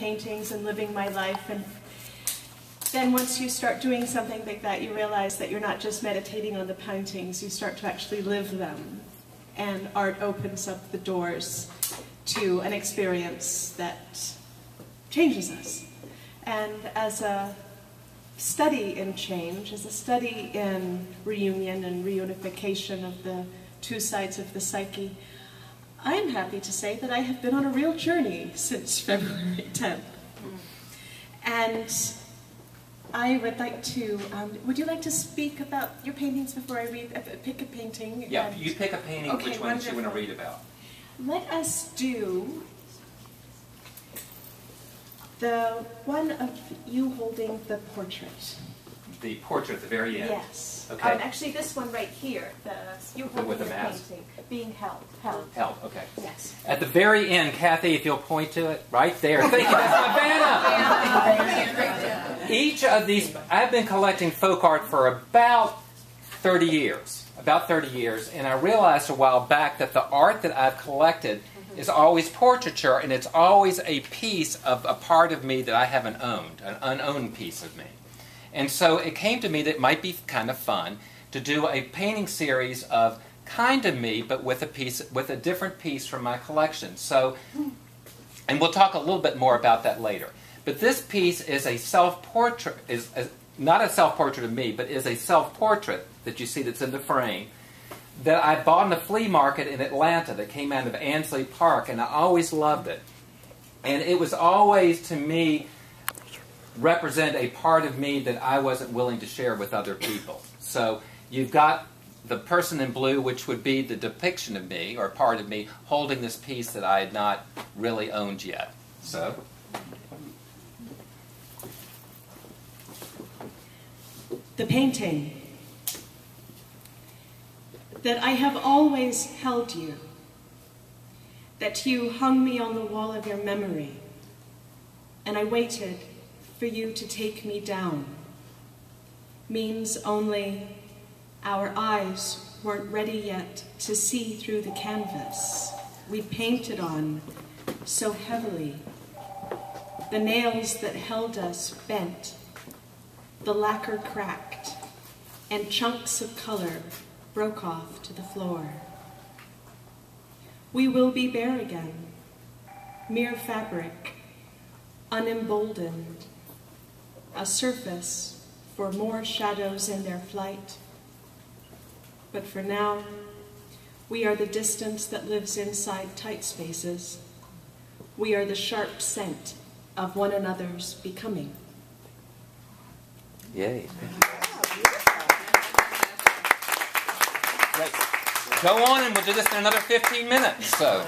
paintings and living my life. And then once you start doing something like that, you realize that you're not just meditating on the paintings, you start to actually live them. And art opens up the doors to an experience that changes us. And as a study in change, as a study in reunion and reunification of the two sides of the psyche, I'm happy to say that I have been on a real journey since February 10th. And I would like to, would you like to speak about your paintings before I pick a painting? Yeah, you pick a painting, okay, which one do you want to read about? Let us do the one of you holding the portrait. The portrait at the very end? Yes. Okay. Actually, this one right here, you holding with the mask. Painting, being held. Held, okay. Yes. At the very end, Kathy, if you'll point to it, right there. Thank you, that's my banner. Each of these, I've been collecting folk art for about 30 years. And I realized a while back that the art that I've collected is always portraiture, and it's always a piece of a part of me that I haven't owned, an unowned piece of me. And so it came to me that it might be kind of fun to do a painting series of kind of me, but with a different piece from my collection. So, and we'll talk a little bit more about that later. But this piece is a self-portrait, not a self-portrait of me, but is a self-portrait that you see that's in the frame, that I bought in the flea market in Atlanta that came out of Ansley Park, and I always loved it. And it was always, to me, represent a part of me that I wasn't willing to share with other people. So you've got the person in blue, which would be the depiction of me, or part of me, holding this piece that I had not really owned yet. So the painting. That I have always held you, that you hung me on the wall of your memory, and I waited for you to take me down, means only our eyes weren't ready yet to see through the canvas we painted on so heavily. The nails that held us bent, the lacquer cracked, and chunks of color broke off to the floor. We will be bare again, mere fabric, unemboldened, a surface for more shadows in their flight. But for now, we are the distance that lives inside tight spaces. We are the sharp scent of one another's becoming. Yay. Great. Go on, and we'll do this in another 15 minutes. So.